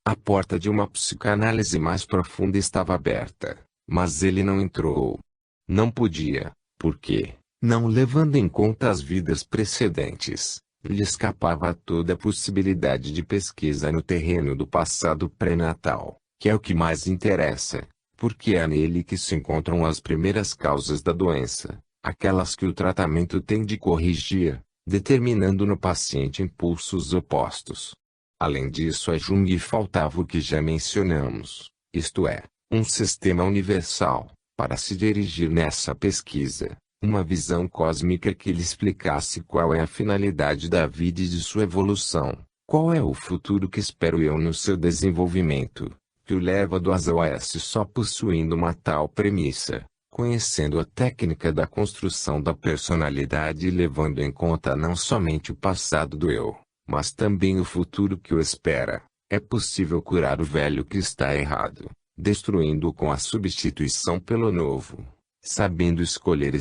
A porta de uma psicanálise mais profunda estava aberta, mas ele não entrou. Não podia, porque não levando em conta as vidas precedentes. Lhe escapava toda possibilidade de pesquisa no terreno do passado pré-natal, que é o que mais interessa, porque é nele que se encontram as primeiras causas da doença, aquelas que o tratamento tem de corrigir, determinando no paciente impulsos opostos. Além disso, a Jung faltava o que já mencionamos, isto é, um sistema universal, para se dirigir nessa pesquisa. Uma visão cósmica que lhe explicasse qual é a finalidade da vida e de sua evolução, qual é o futuro que espero eu no seu desenvolvimento, que o leva do A ao S só possuindo uma tal premissa, conhecendo a técnica da construção da personalidade e levando em conta não somente o passado do eu, mas também o futuro que o espera. É possível curar o velho que está errado, destruindo-o com a substituição pelo novo, sabendo escolher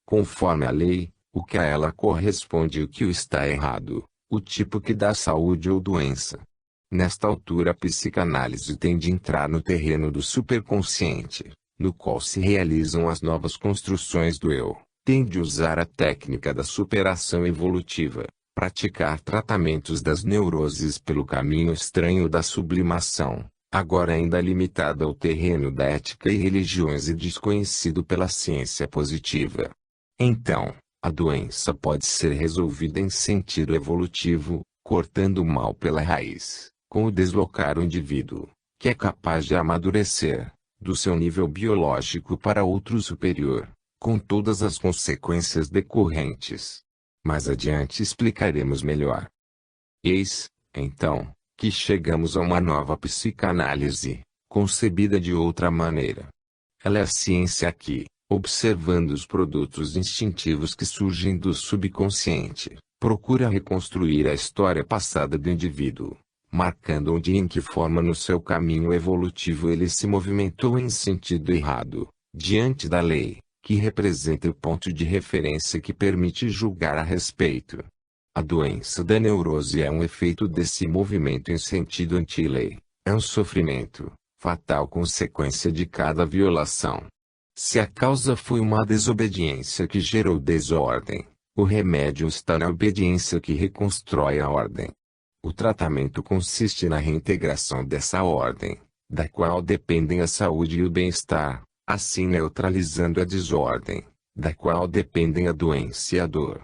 conforme a lei, o que a ela corresponde e o que o está errado, o tipo que dá saúde ou doença. Nesta altura a psicanálise tem de entrar no terreno do superconsciente, no qual se realizam as novas construções do eu, tem de usar a técnica da superação evolutiva, praticar tratamentos das neuroses pelo caminho estranho da sublimação, agora ainda limitada ao terreno da ética e religiões e desconhecido pela ciência positiva. Então, a doença pode ser resolvida em sentido evolutivo, cortando o mal pela raiz, com o deslocar o indivíduo, que é capaz de amadurecer, do seu nível biológico para outro superior, com todas as consequências decorrentes. Mais adiante explicaremos melhor. Eis, então, que chegamos a uma nova psicanálise, concebida de outra maneira. Ela é a ciência que, observando os produtos instintivos que surgem do subconsciente, procura reconstruir a história passada do indivíduo, marcando onde e em que forma no seu caminho evolutivo ele se movimentou em sentido errado, diante da lei, que representa o ponto de referência que permite julgar a respeito. A doença da neurose é um efeito desse movimento em sentido anti-lei, é um sofrimento, fatal consequência de cada violação. Se a causa foi uma desobediência que gerou desordem, o remédio está na obediência que reconstrói a ordem. O tratamento consiste na reintegração dessa ordem, da qual dependem a saúde e o bem-estar, assim neutralizando a desordem, da qual dependem a doença e a dor.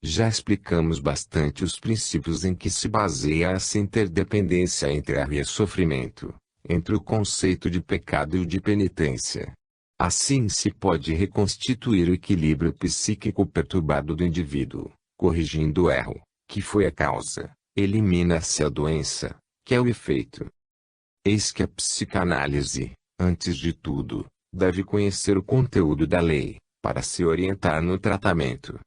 Já explicamos bastante os princípios em que se baseia essa interdependência entre a e sofrimento, entre o conceito de pecado e o de penitência. Assim se pode reconstituir o equilíbrio psíquico perturbado do indivíduo, corrigindo o erro, que foi a causa, elimina-se a doença, que é o efeito. Eis que a psicanálise, antes de tudo, deve conhecer o conteúdo da lei, para se orientar no tratamento.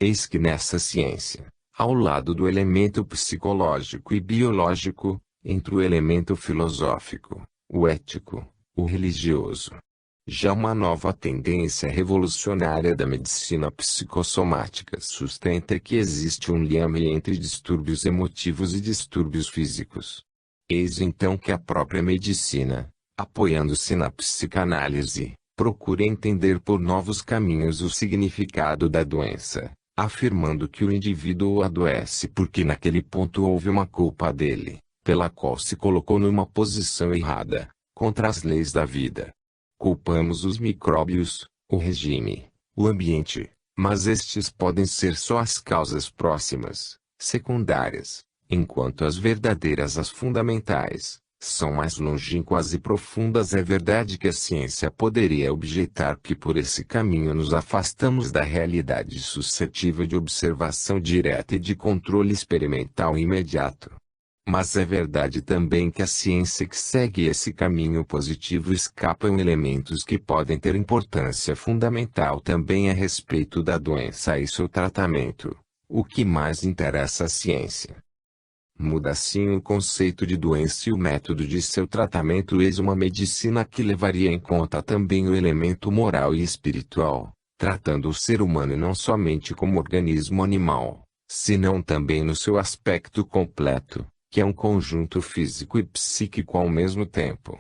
Eis que nessa ciência, ao lado do elemento psicológico e biológico, entra o elemento filosófico, o ético, o religioso. Já uma nova tendência revolucionária da medicina psicossomática sustenta que existe um liame entre distúrbios emotivos e distúrbios físicos. Eis então que a própria medicina, apoiando-se na psicanálise, procura entender por novos caminhos o significado da doença, afirmando que o indivíduo adoece porque naquele ponto houve uma culpa dele, pela qual se colocou numa posição errada, contra as leis da vida. Culpamos os micróbios, o regime, o ambiente, mas estes podem ser só as causas próximas, secundárias, enquanto as verdadeiras, as fundamentais, são mais longínquas e profundas. É verdade que a ciência poderia objetar que por esse caminho nos afastamos da realidade suscetível de observação direta e de controle experimental imediato. Mas é verdade também que a ciência que segue esse caminho positivo escapa em elementos que podem ter importância fundamental também a respeito da doença e seu tratamento, o que mais interessa à ciência. Muda assim o conceito de doença e o método de seu tratamento. Eis uma medicina que levaria em conta também o elemento moral e espiritual, tratando o ser humano não somente como organismo animal, senão também no seu aspecto completo, que é um conjunto físico e psíquico ao mesmo tempo.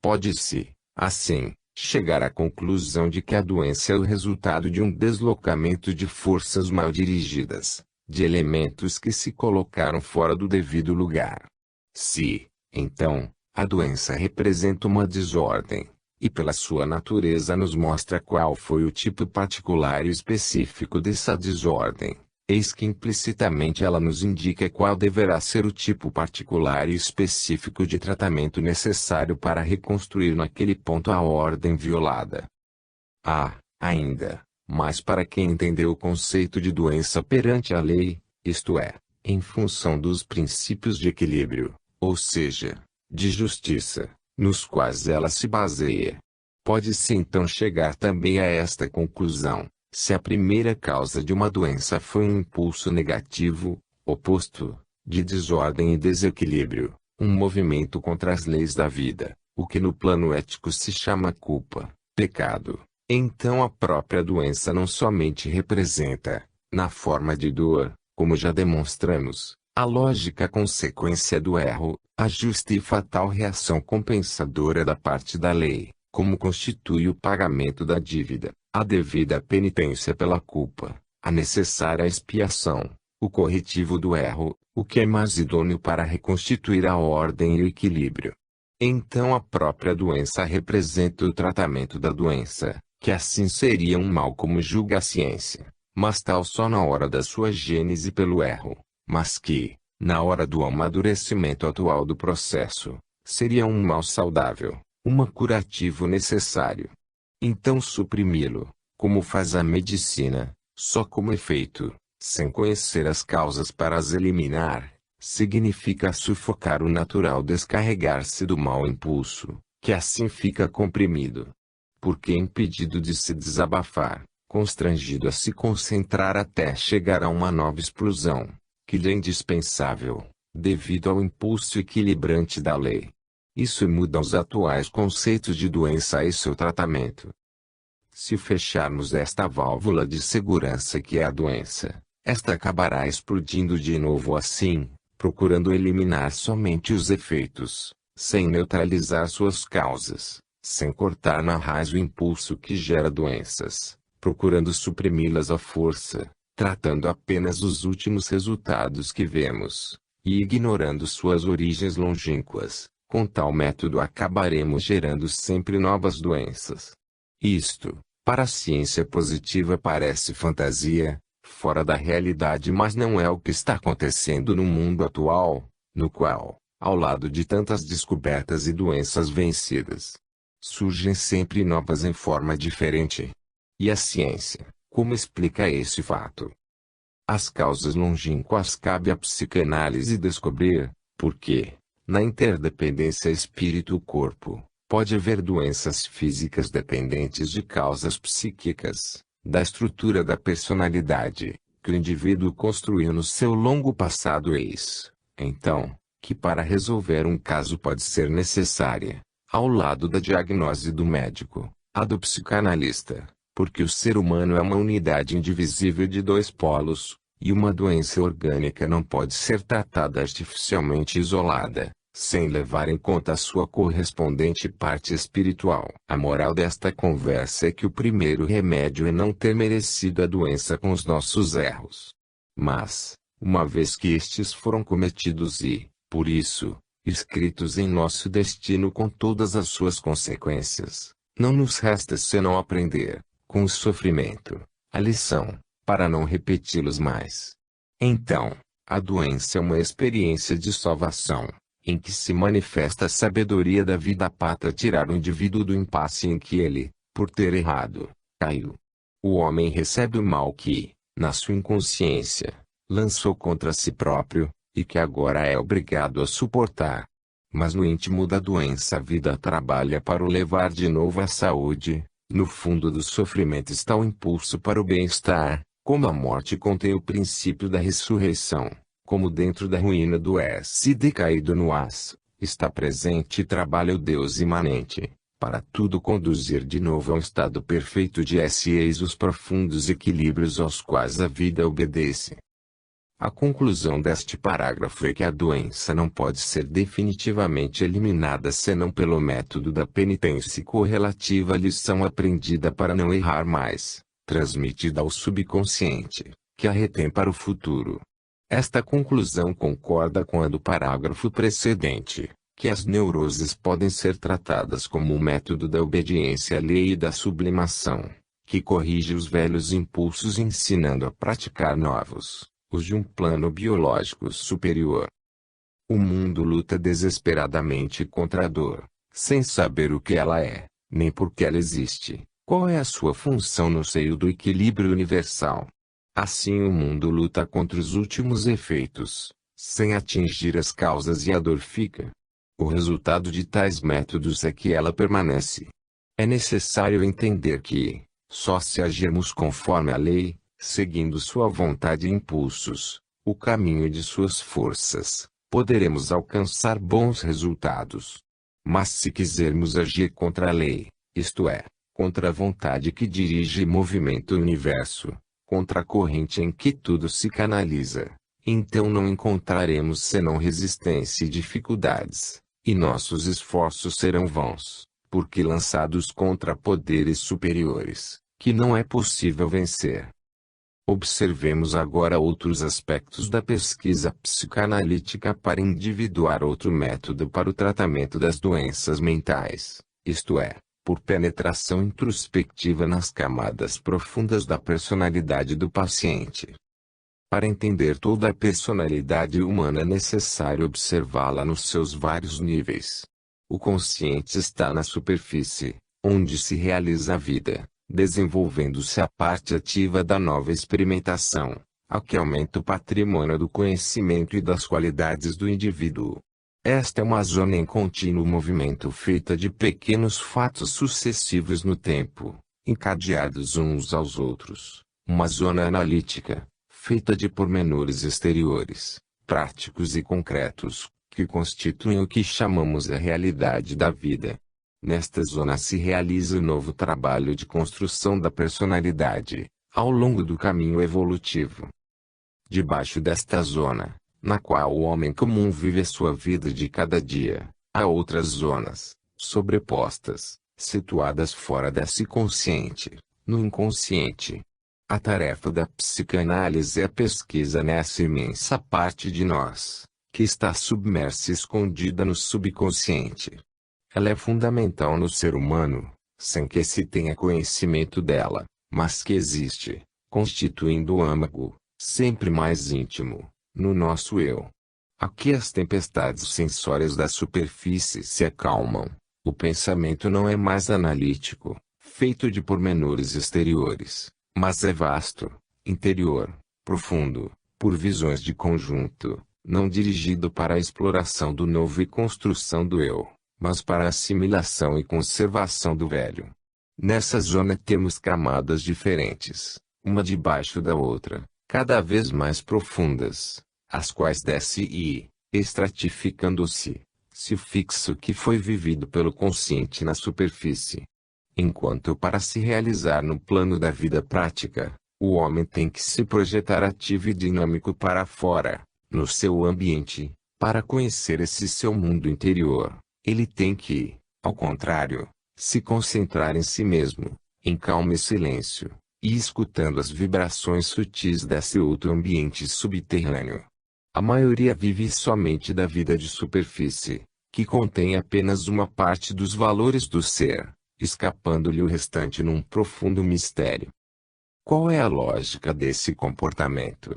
Pode-se, assim, chegar à conclusão de que a doença é o resultado de um deslocamento de forças mal dirigidas, de elementos que se colocaram fora do devido lugar. Se, então, a doença representa uma desordem, e pela sua natureza nos mostra qual foi o tipo particular e específico dessa desordem, eis que implicitamente ela nos indica qual deverá ser o tipo particular e específico de tratamento necessário para reconstruir naquele ponto a ordem violada. Ainda, mas para quem entendeu o conceito de doença perante a lei, isto é, em função dos princípios de equilíbrio, ou seja, de justiça, nos quais ela se baseia, pode-se então chegar também a esta conclusão: se a primeira causa de uma doença foi um impulso negativo, oposto, de desordem e desequilíbrio, um movimento contra as leis da vida, o que no plano ético se chama culpa, pecado, então a própria doença não somente representa, na forma de dor, como já demonstramos, a lógica consequência do erro, a justa e fatal reação compensadora da parte da lei, como constitui o pagamento da dívida, a devida penitência pela culpa, a necessária expiação, o corretivo do erro, o que é mais idôneo para reconstituir a ordem e o equilíbrio. Então a própria doença representa o tratamento da doença, que assim seria um mal como julga a ciência, mas tal só na hora da sua gênese pelo erro, mas que, na hora do amadurecimento atual do processo, seria um mal saudável, um curativo necessário. Então suprimi-lo, como faz a medicina, só como efeito, sem conhecer as causas para as eliminar, significa sufocar o natural descarregar-se do mau impulso, que assim fica comprimido. Porque impedido de se desabafar, constrangido a se concentrar até chegar a uma nova explosão, que lhe é indispensável, devido ao impulso equilibrante da lei. Isso muda os atuais conceitos de doença e seu tratamento. Se fecharmos esta válvula de segurança que é a doença, esta acabará explodindo de novo assim, procurando eliminar somente os efeitos, sem neutralizar suas causas, sem cortar na raiz o impulso que gera doenças, procurando suprimi-las à força, tratando apenas os últimos resultados que vemos, e ignorando suas origens longínquas. Com tal método acabaremos gerando sempre novas doenças. Isto, para a ciência positiva parece fantasia, fora da realidade, mas não é o que está acontecendo no mundo atual, no qual, ao lado de tantas descobertas e doenças vencidas, surgem sempre novas em forma diferente. E a ciência, como explica esse fato? As causas longínquas cabe à psicanálise descobrir, porque, na interdependência espírito-corpo, pode haver doenças físicas dependentes de causas psíquicas, da estrutura da personalidade, que o indivíduo construiu no seu longo passado eis, então, que para resolver um caso pode ser necessária, ao lado da diagnose do médico, a do psicanalista, porque o ser humano é uma unidade indivisível de dois polos, e uma doença orgânica não pode ser tratada artificialmente isolada, sem levar em conta a sua correspondente parte espiritual. A moral desta conversa é que o primeiro remédio é não ter merecido a doença com os nossos erros. Mas, uma vez que estes foram cometidos e, por isso, escritos em nosso destino com todas as suas consequências, não nos resta senão aprender, com o sofrimento, a lição, para não repeti-los mais. Então, a doença é uma experiência de salvação, em que se manifesta a sabedoria da vida para tirar o indivíduo do impasse em que ele, por ter errado, caiu. O homem recebe o mal que, na sua inconsciência, lançou contra si próprio, e que agora é obrigado a suportar. Mas no íntimo da doença a vida trabalha para o levar de novo à saúde. No fundo do sofrimento está o impulso para o bem-estar, como a morte contém o princípio da ressurreição, como dentro da ruína do SD caído no as, está presente e trabalha o Deus imanente, para tudo conduzir de novo a um estado perfeito de eis os profundos equilíbrios aos quais a vida obedece. A conclusão deste parágrafo é que a doença não pode ser definitivamente eliminada senão pelo método da penitência e correlativa lição aprendida para não errar mais, transmitida ao subconsciente, que a retém para o futuro. Esta conclusão concorda com a do parágrafo precedente, que as neuroses podem ser tratadas como um método da obediência à lei e da sublimação, que corrige os velhos impulsos ensinando a praticar novos, os de um plano biológico superior. O mundo luta desesperadamente contra a dor, sem saber o que ela é, nem por que ela existe, qual é a sua função no seio do equilíbrio universal. Assim o mundo luta contra os últimos efeitos, sem atingir as causas e a dor fica. O resultado de tais métodos é que ela permanece. É necessário entender que, só se agirmos conforme a lei, seguindo sua vontade e impulsos, o caminho de suas forças, poderemos alcançar bons resultados. Mas se quisermos agir contra a lei, isto é, contra a vontade que dirige e movimenta o universo, contra a corrente em que tudo se canaliza, então não encontraremos senão resistência e dificuldades, e nossos esforços serão vãos, porque lançados contra poderes superiores, que não é possível vencer. Observemos agora outros aspectos da pesquisa psicanalítica para individuar outro método para o tratamento das doenças mentais, isto é, por penetração introspectiva nas camadas profundas da personalidade do paciente. Para entender toda a personalidade humana é necessário observá-la nos seus vários níveis. O consciente está na superfície, onde se realiza a vida, desenvolvendo-se a parte ativa da nova experimentação, a que aumenta o patrimônio do conhecimento e das qualidades do indivíduo. Esta é uma zona em contínuo movimento feita de pequenos fatos sucessivos no tempo, encadeados uns aos outros, uma zona analítica, feita de pormenores exteriores, práticos e concretos, que constituem o que chamamos a realidade da vida. Nesta zona se realiza o novo trabalho de construção da personalidade, ao longo do caminho evolutivo. Debaixo desta zona, na qual o homem comum vive a sua vida de cada dia, há outras zonas, sobrepostas, situadas fora desse consciente, no inconsciente. A tarefa da psicanálise é a pesquisa nessa imensa parte de nós, que está submersa e escondida no subconsciente. Ela é fundamental no ser humano, sem que se tenha conhecimento dela, mas que existe, constituindo o âmago, sempre mais íntimo, no nosso eu. Aqui as tempestades sensórias da superfície se acalmam. O pensamento não é mais analítico, feito de pormenores exteriores, mas é vasto, interior, profundo, por visões de conjunto, não dirigido para a exploração do novo e construção do eu, mas para a assimilação e conservação do velho. Nessa zona temos camadas diferentes, uma debaixo da outra, cada vez mais profundas, as quais desce e, estratificando-se, se fixa o que foi vivido pelo consciente na superfície. Enquanto para se realizar no plano da vida prática, o homem tem que se projetar ativo e dinâmico para fora, no seu ambiente, para conhecer esse seu mundo interior. Ele tem que, ao contrário, se concentrar em si mesmo, em calma e silêncio, e escutando as vibrações sutis desse outro ambiente subterrâneo. A maioria vive somente da vida de superfície, que contém apenas uma parte dos valores do ser, escapando-lhe o restante num profundo mistério. Qual é a lógica desse comportamento?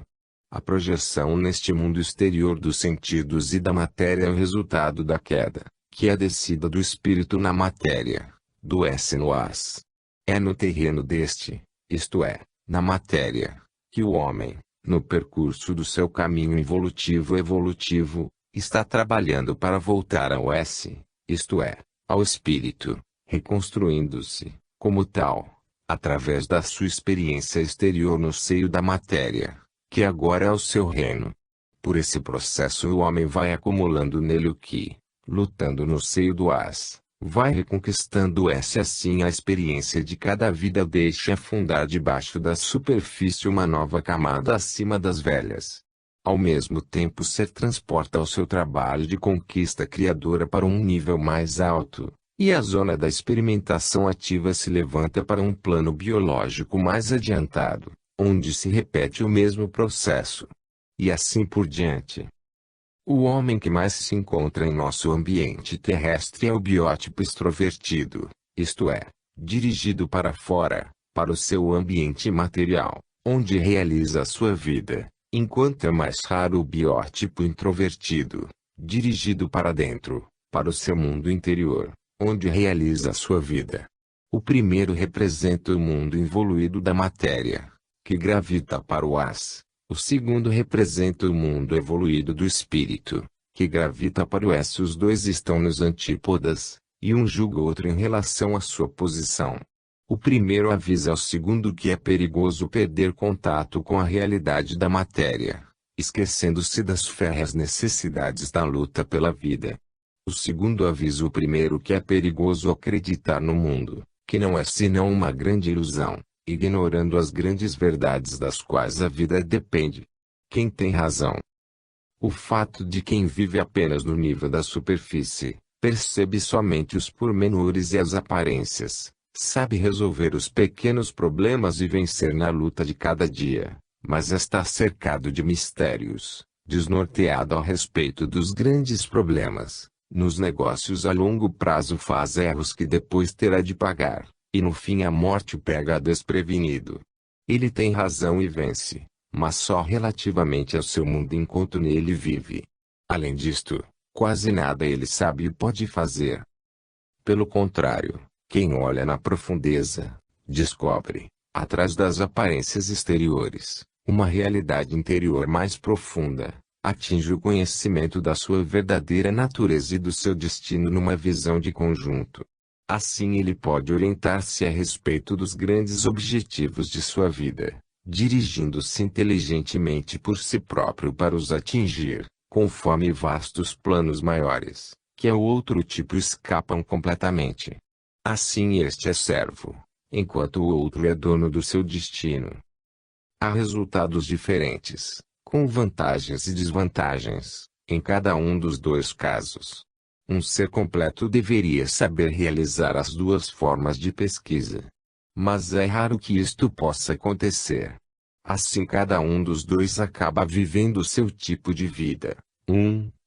A projeção neste mundo exterior dos sentidos e da matéria é o resultado da queda, que é a descida do espírito na matéria, do S no As. É no terreno deste, isto é, na matéria, que o homem, no percurso do seu caminho evolutivo, está trabalhando para voltar ao S, isto é, ao espírito, reconstruindo-se, como tal, através da sua experiência exterior no seio da matéria, que agora é o seu reino. Por esse processo o homem vai acumulando nele o que, lutando no seio do As, vai reconquistando o S. Assim a experiência de cada vida deixa afundar debaixo da superfície uma nova camada acima das velhas. ao mesmo tempo ser transporta ao seu trabalho de conquista criadora para um nível mais alto, e a zona da experimentação ativa se levanta para um plano biológico mais adiantado, onde se repete o mesmo processo. E assim por diante. O homem que mais se encontra em nosso ambiente terrestre é o biótipo extrovertido, isto é, dirigido para fora, para o seu ambiente material, onde realiza a sua vida, enquanto é mais raro o biótipo introvertido, dirigido para dentro, para o seu mundo interior, onde realiza a sua vida. O primeiro representa o mundo evoluído da matéria, que gravita para o as. O segundo representa o mundo evoluído do espírito, que gravita para o S. Os dois estão nos antípodas, e um julga o outro em relação à sua posição. O primeiro avisa ao segundo que é perigoso perder contato com a realidade da matéria, esquecendo-se das férreas necessidades da luta pela vida. O segundo avisa o primeiro que é perigoso acreditar no mundo, que não é senão uma grande ilusão, ignorando as grandes verdades das quais a vida depende. Quem tem razão? O fato de quem vive apenas no nível da superfície, percebe somente os pormenores e as aparências, sabe resolver os pequenos problemas e vencer na luta de cada dia, mas está cercado de mistérios, desnorteado a respeito dos grandes problemas. Nos negócios a longo prazo faz erros que depois terá de pagar. E no fim a morte o pega desprevenido. Ele tem razão e vence, mas só relativamente ao seu mundo enquanto nele vive. Além disto, quase nada ele sabe e pode fazer. Pelo contrário, quem olha na profundeza, descobre, atrás das aparências exteriores, uma realidade interior mais profunda, atinge o conhecimento da sua verdadeira natureza e do seu destino numa visão de conjunto. Assim ele pode orientar-se a respeito dos grandes objetivos de sua vida, dirigindo-se inteligentemente por si próprio para os atingir, conforme vastos planos maiores, que ao outro tipo escapam completamente. Assim este é servo, enquanto o outro é dono do seu destino. Há resultados diferentes, com vantagens e desvantagens, em cada um dos dois casos. Um ser completo deveria saber realizar as duas formas de pesquisa. Mas é raro que isto possa acontecer. Assim cada um dos dois acaba vivendo o seu tipo de vida.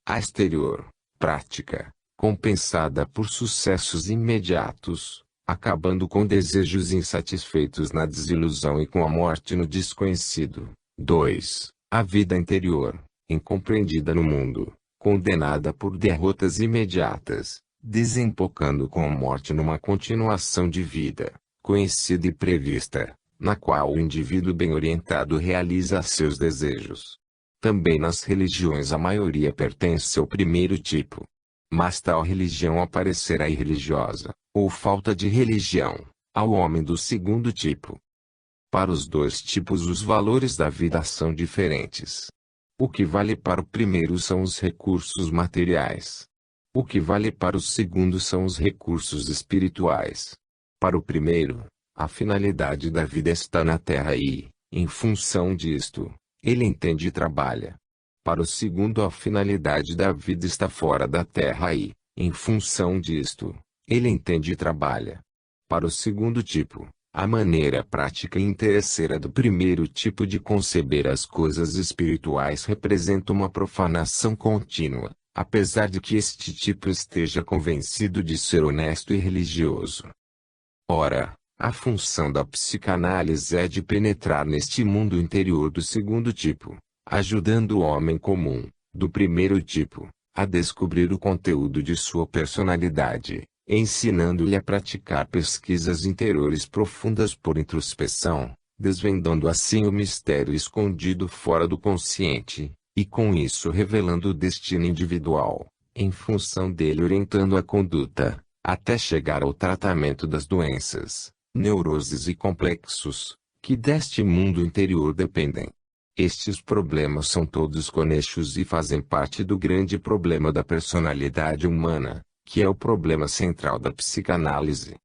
A exterior, prática, compensada por sucessos imediatos, acabando com desejos insatisfeitos na desilusão e com a morte no desconhecido. 2. A vida interior, incompreendida no mundo, condenada por derrotas imediatas, desembocando com a morte numa continuação de vida, conhecida e prevista, na qual o indivíduo bem orientado realiza seus desejos. Também nas religiões a maioria pertence ao primeiro tipo. Mas tal religião aparecerá irreligiosa, ou falta de religião, ao homem do segundo tipo. Para os dois tipos os valores da vida são diferentes. O que vale para o primeiro são os recursos materiais. O que vale para o segundo são os recursos espirituais. Para o primeiro, a finalidade da vida está na terra e, em função disto, ele entende e trabalha. Para o segundo a finalidade da vida está fora da terra e, em função disto, ele entende e trabalha. Para o segundo tipo, a maneira prática e interesseira do primeiro tipo de conceber as coisas espirituais representa uma profanação contínua, apesar de que este tipo esteja convencido de ser honesto e religioso. Ora, a função da psicanálise é de penetrar neste mundo interior do segundo tipo, ajudando o homem comum, do primeiro tipo, a descobrir o conteúdo de sua personalidade, ensinando-lhe a praticar pesquisas interiores profundas por introspeção, desvendando assim o mistério escondido fora do consciente, e com isso revelando o destino individual, em função dele orientando a conduta, até chegar ao tratamento das doenças, neuroses e complexos, que deste mundo interior dependem. Estes problemas são todos conexos e fazem parte do grande problema da personalidade humana, que é o problema central da psicanálise.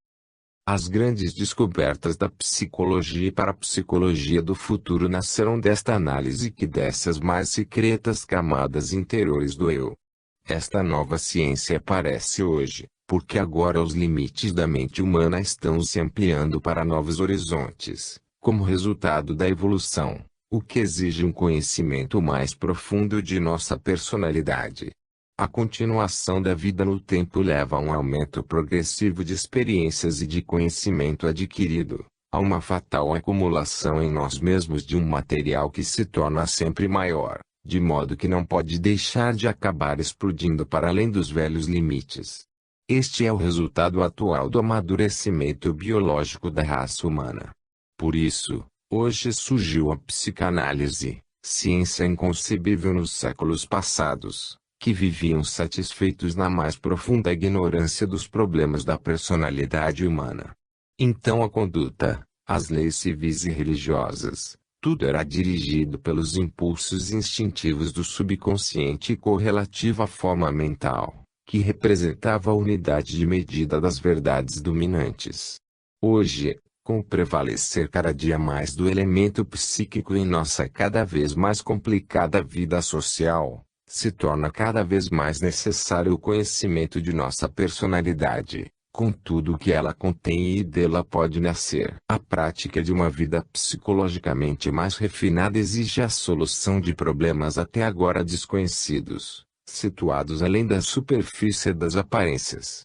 As grandes descobertas da psicologia e parapsicologia do futuro nascerão desta análise que dessas mais secretas camadas interiores do eu. Esta nova ciência aparece hoje, porque agora os limites da mente humana estão se ampliando para novos horizontes, como resultado da evolução, o que exige um conhecimento mais profundo de nossa personalidade. A continuação da vida no tempo leva a um aumento progressivo de experiências e de conhecimento adquirido, a uma fatal acumulação em nós mesmos de um material que se torna sempre maior, de modo que não pode deixar de acabar explodindo para além dos velhos limites. Este é o resultado atual do amadurecimento biológico da raça humana. Por isso, hoje surgiu a psicanálise, ciência inconcebível nos séculos passados, que viviam satisfeitos na mais profunda ignorância dos problemas da personalidade humana. Então a conduta, as leis civis e religiosas, tudo era dirigido pelos impulsos instintivos do subconsciente e correlativo à forma mental, que representava a unidade de medida das verdades dominantes. Hoje, com o prevalecer cada dia mais do elemento psíquico em nossa cada vez mais complicada vida social, se torna cada vez mais necessário o conhecimento de nossa personalidade, com tudo o que ela contém e dela pode nascer. A prática de uma vida psicologicamente mais refinada exige a solução de problemas até agora desconhecidos, situados além da superfície das aparências.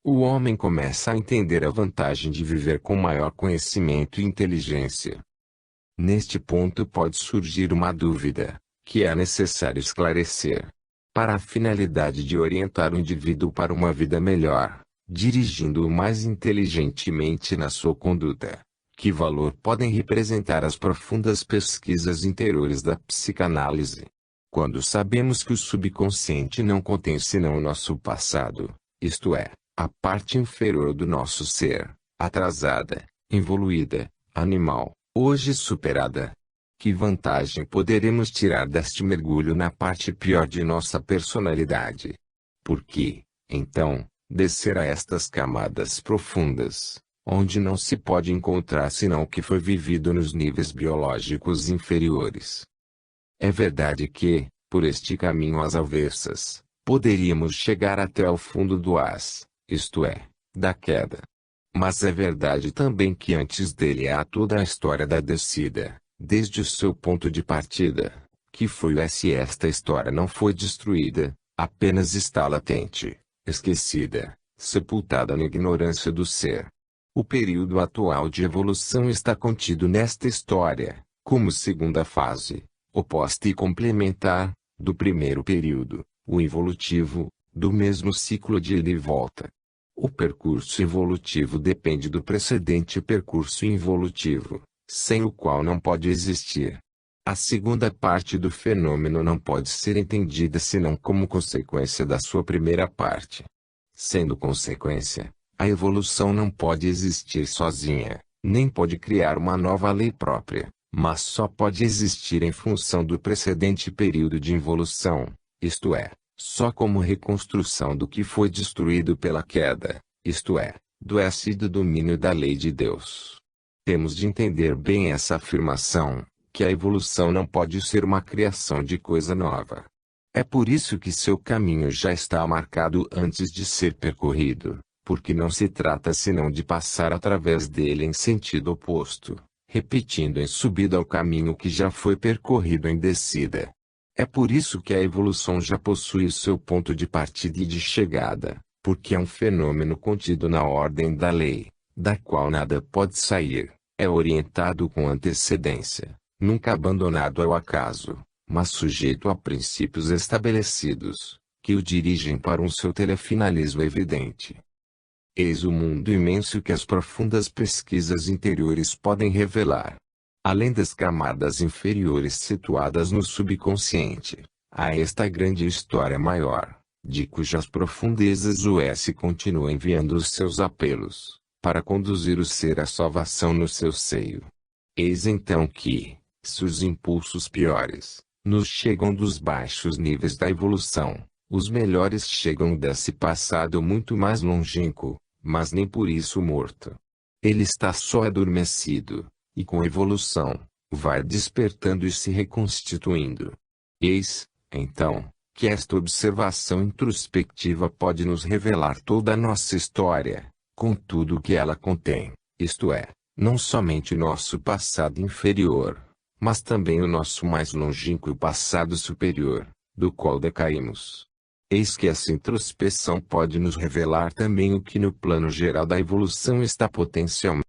O homem começa a entender a vantagem de viver com maior conhecimento e inteligência. Neste ponto pode surgir uma dúvida, que é necessário esclarecer. Para a finalidade de orientar o indivíduo para uma vida melhor, dirigindo-o mais inteligentemente na sua conduta, que valor podem representar as profundas pesquisas interiores da psicanálise? Quando sabemos que o subconsciente não contém senão o nosso passado, isto é, a parte inferior do nosso ser, atrasada, evoluída, animal, hoje superada. Que vantagem poderemos tirar deste mergulho na parte pior de nossa personalidade? Por que, então, descer a estas camadas profundas, onde não se pode encontrar senão o que foi vivido nos níveis biológicos inferiores? É verdade que, por este caminho às avessas, poderíamos chegar até o fundo do as, isto é, da queda. Mas é verdade também que antes dele há toda a história da descida. Desde o seu ponto de partida, que foi o S. Esta história não foi destruída, apenas está latente, esquecida, sepultada na ignorância do ser. O período atual de evolução está contido nesta história, como segunda fase, oposta e complementar, do primeiro período, o evolutivo, do mesmo ciclo de ida e volta. O percurso evolutivo depende do precedente percurso involutivo, sem o qual não pode existir. A segunda parte do fenômeno não pode ser entendida senão como consequência da sua primeira parte. Sendo consequência, a evolução não pode existir sozinha, nem pode criar uma nova lei própria, mas só pode existir em função do precedente período de involução, isto é, só como reconstrução do que foi destruído pela queda, isto é, do S e do domínio da lei de Deus. Temos de entender bem essa afirmação, que a evolução não pode ser uma criação de coisa nova. É por isso que seu caminho já está marcado antes de ser percorrido, porque não se trata senão de passar através dele em sentido oposto, repetindo em subida o caminho que já foi percorrido em descida. É por isso que a evolução já possui o seu ponto de partida e de chegada, porque é um fenômeno contido na ordem da lei, da qual nada pode sair. É orientado com antecedência, nunca abandonado ao acaso, mas sujeito a princípios estabelecidos, que o dirigem para um seu telefinalismo evidente. Eis o mundo imenso que as profundas pesquisas interiores podem revelar. Além das camadas inferiores situadas no subconsciente, há esta grande história maior, de cujas profundezas o S continua enviando os seus apelos, para conduzir o ser à salvação no seu seio. Eis então que, se os impulsos piores, nos chegam dos baixos níveis da evolução, os melhores chegam desse passado muito mais longínquo, mas nem por isso morto. Ele está só adormecido, e com evolução, vai despertando e se reconstituindo. Eis, então, que esta observação introspectiva pode nos revelar toda a nossa história, com tudo o que ela contém, isto é, não somente nosso passado inferior, mas também o nosso mais longínquo passado superior, do qual decaímos. Eis que essa introspeção pode nos revelar também o que no plano geral da evolução está potencialmente